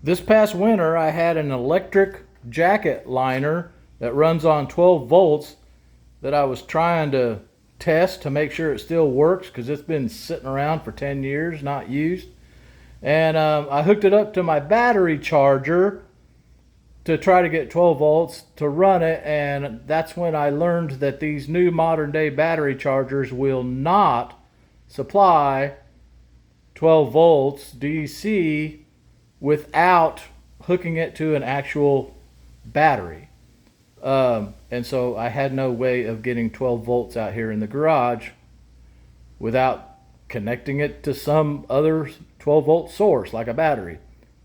This past winter, I had an electric jacket liner that runs on 12 volts that I was trying to test to make sure it still works because it's been sitting around for 10 years, not used. And I hooked it up to my battery charger to try to get 12 volts to run it, and that's when I learned that these new modern day battery chargers will not supply 12 volts DC without hooking it to an actual battery. And so I had no way of getting 12 volts out here in the garage without connecting it to some other 12 volt source like a battery.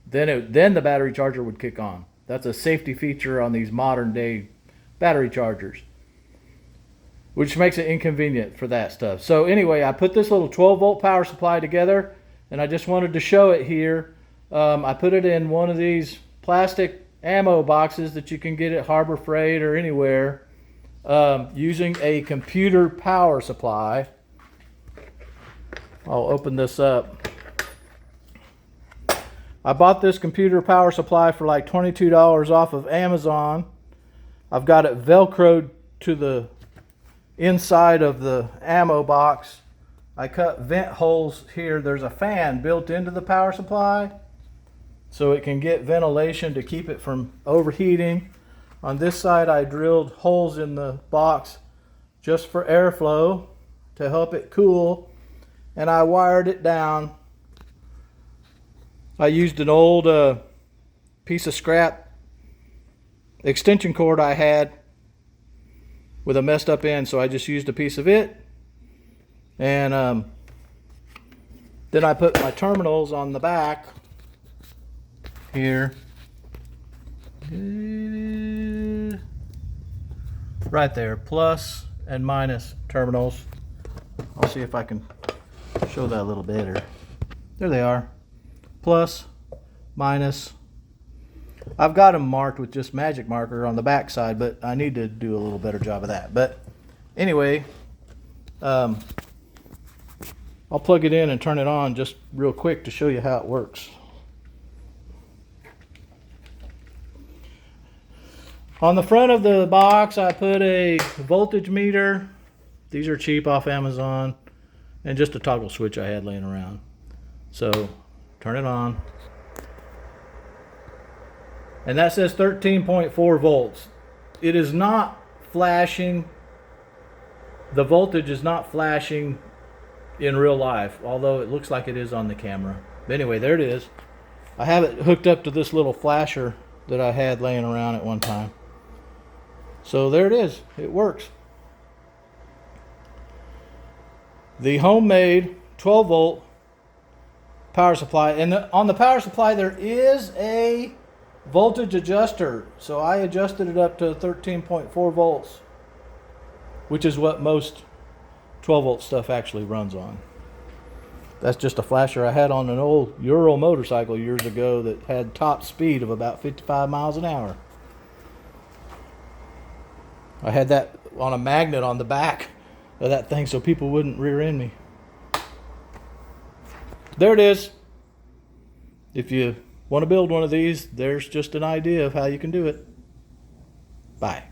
Then the battery charger would kick on. That's a safety feature on these modern day battery chargers, which makes it inconvenient for that stuff. So anyway, I put this little 12 volt power supply together, and I just wanted to show it here. I put it in one of these plastic ammo boxes that you can get at Harbor Freight or anywhere, using a computer power supply. I'll open this up. I bought this computer power supply for like $22 off of Amazon. I've got it Velcroed to the inside of the ammo box. I cut vent holes here. There's a fan built into the power supply so it can get ventilation to keep it from overheating. On this side, I drilled holes in the box just for airflow to help it cool, and I wired it down. I used an old piece of scrap extension cord I had with a messed up end, so I just used a piece of it. And then I put my terminals on the back here. Right there, plus and minus terminals. I'll see if I can show that a little better. There they are. Plus, minus. I've got them marked with just magic marker on the back side, but I need to do a little better job of that. But anyway, I'll plug it in and turn it on just real quick to show you how it works. On the front of the box, I put a voltage meter. These are cheap off Amazon, and just a toggle switch I had laying around. So turn it on, and that says 13.4 volts. It is not flashing. The voltage is not flashing in real life, although it looks like it is on the camera. But anyway, there it is. I have it hooked up to this little flasher that I had laying around at one time. So there it is. It works. The homemade 12 volt power supply, and on the power supply there is a voltage adjuster, so I adjusted it up to 13.4 volts, which is what most 12 volt stuff actually runs on. That's just a flasher I had on an old Ural motorcycle years ago that had top speed of about 55 miles an hour. I had that on a magnet on the back of that thing so people wouldn't rear end me. There it is. If you want to build one of these, there's just an idea of how you can do it. Bye.